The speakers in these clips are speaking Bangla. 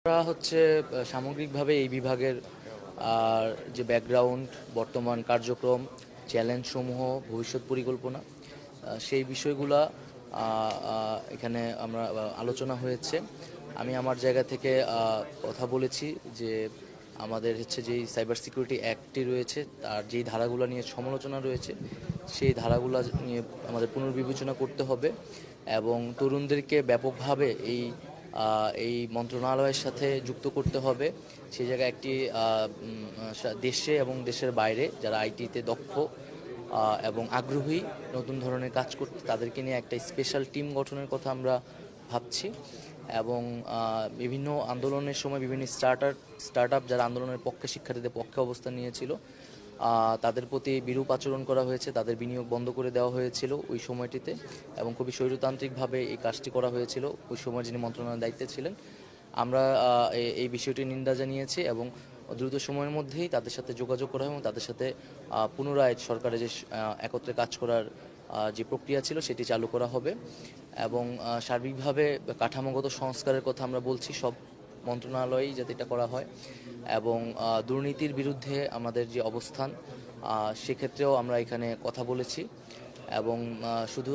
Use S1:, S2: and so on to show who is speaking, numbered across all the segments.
S1: আমরা হচ্ছে সামগ্রিকভাবে এই বিভাগের আর যে ব্যাকগ্রাউন্ড, বর্তমান কার্যক্রম, চ্যালেঞ্জসমূহ, ভবিষ্যৎ পরিকল্পনা, সেই বিষয়গুলা এখানে আমরা আলোচনা হয়েছে। আমি আমার জায়গা থেকে কথা বলেছি যে আমাদের হচ্ছে যেই সাইবার সিকিউরিটি অ্যাক্টটি রয়েছে তার যেই ধারাগুলো নিয়ে সমালোচনা রয়েছে সেই ধারাগুলো নিয়ে আমাদের পুনর্বিবেচনা করতে হবে এবং তরুণদেরকে ব্যাপকভাবে এই মন্ত্রণালয়ের সাথে যুক্ত করতে হবে। সেই জায়গায় একটি দেশে এবং দেশের বাইরে যারা আইটিতে দক্ষ এবং আগ্রহী নতুন ধরনের কাজ করতে, তাদেরকে নিয়ে একটা স্পেশাল টিম গঠনের কথা আমরা ভাবছি। এবং বিভিন্ন আন্দোলনের সময় বিভিন্ন স্টার্ট আপ যারা আন্দোলনের পক্ষে, শিক্ষার্থীদের পক্ষে অবস্থান নিয়েছিল, তাদের প্রতি বিরূপ আচরণ করা হয়েছে, তাদের বিনিয়োগ বন্ধ করে দেওয়া হয়েছিল ওই সময়টিতে এবং খুবই স্বৈরতান্ত্রিকভাবে এই কাজটি করা হয়েছিল ওই সময় যিনি মন্ত্রণালয়ের দায়িত্বে ছিলেন। আমরা এই বিষয়টি নিন্দা জানিয়েছি এবং দ্রুত সময়ের মধ্যেই তাদের সাথে যোগাযোগ করা এবং তাদের সাথে পুনরায় সরকারের যে একত্রে কাজ করার যে প্রক্রিয়া ছিল সেটি চালু করা হবে। এবং সার্বিকভাবে কাঠামোগত সংস্কারের কথা আমরা বলছি, সব মন্ত্রণালয়েই যাতে এটা করা হয়। এবং দুর্নীতির বিরুদ্ধে আমাদের যে অবস্থান, সেক্ষেত্রেও আমরা এখানে কথা বলেছি। এবং শুধু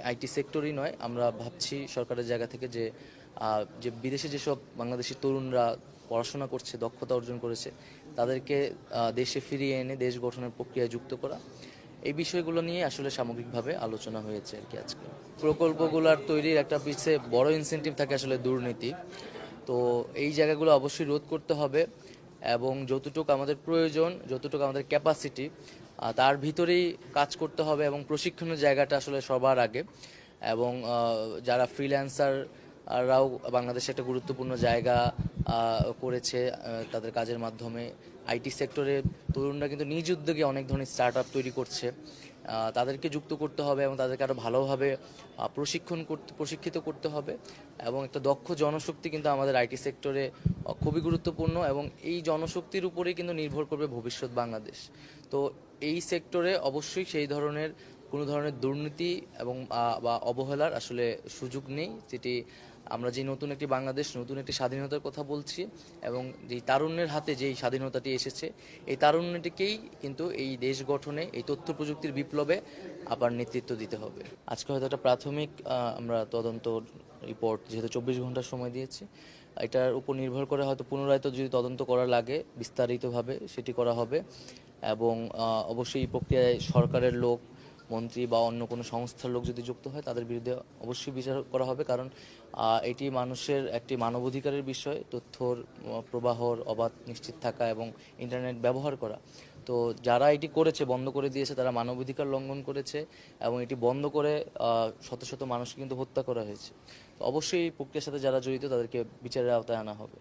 S1: আইটি সেক্টরই নয়, আমরা ভাবছি সরকারের জায়গা থেকে যে বিদেশে যেসব বাংলাদেশি তরুণরা পড়াশোনা করছে, দক্ষতা অর্জন করেছে, তাদেরকে দেশে ফিরিয়ে এনে দেশ গঠনের প্রক্রিয়ায় যুক্ত করা। এই বিষয়গুলো নিয়ে আসলে সামগ্রিকভাবে আলোচনা হয়েছে আর কি আজকে। প্রকল্পগুলোর তৈরির একটা পিছে বড় ইনসেনটিভ থাকে আসলে দুর্নীতি। তো এই জায়গাগুলো অবশ্যই রোধ করতে হবে এবং যতটুকু আমাদের প্রয়োজন, যতটুকু আমাদের ক্যাপাসিটি, তার ভিতরেই কাজ করতে হবে এবং প্রশিক্ষণের জায়গাটা আসলে সবার আগে। এবং যারা ফ্রিল্যান্সাররাও বাংলাদেশে একটা গুরুত্বপূর্ণ জায়গা করেছে তাদের কাজের মাধ্যমে। আইটি সেক্টরে তরুণরা কিন্তু নিজ উদ্যোগে অনেক ধরনের স্টার্ট আপ তৈরি করছে। তাদেরকে যুক্ত করতে হবে এবং তাদেরকে আরও ভালোভাবে প্রশিক্ষিত করতে হবে। এবং একটা দক্ষ জনশক্তি কিন্তু আমাদের আইটি সেক্টরে খুবই গুরুত্বপূর্ণ এবং এই জনশক্তির উপরেই কিন্তু নির্ভর করবে ভবিষ্যৎ বাংলাদেশ। তো এই সেক্টরে অবশ্যই সেই ধরনের কোনো ধরনের দুর্নীতি এবং বা অবহেলার আসলে সুযোগ নেই। যেটি আমরা যে নতুন একটি বাংলাদেশ, নতুন একটি স্বাধীনতার কথা বলছি এবং যেই তারুণ্যের হাতে যেই স্বাধীনতাটি এসেছে, এই তারুণ্যটিকেই কিন্তু এই দেশ গঠনে, এই তথ্য প্রযুক্তির বিপ্লবে আবার নেতৃত্ব দিতে হবে। আজকে হয়তো একটা প্রাথমিক আমরা তদন্ত রিপোর্ট, যেহেতু 24 ঘন্টার সময় দিয়েছি, এটার উপর নির্ভর করে হয়তো পুনরায় তো যদি তদন্ত করা লাগে বিস্তারিতভাবে সেটি করা হবে। এবং অবশ্যই এই প্রক্রিয়ায় সরকারের লোক, মন্ত্রী বা অন্য কোনো সংস্থার লোক যদি যুক্ত হয় তাদের বিরুদ্ধে অবশ্যই বিচার করা হবে। কারণ এটি মানুষের একটি মানবাধিকারের বিষয়, তথ্যর প্রবাহর অবাধ নিশ্চিত থাকা এবং ইন্টারনেট ব্যবহার করা। তো যারা এটি করেছে, বন্ধ করে দিয়েছে, তারা মানবাধিকার লঙ্ঘন করেছে এবং এটি বন্ধ করে শত শত মানুষকে কিন্তু হত্যা করা হয়েছে। তো অবশ্যই এই প্রক্রিয়ার সাথে যারা জড়িত তাদেরকে বিচারের আওতায় আনা হবে।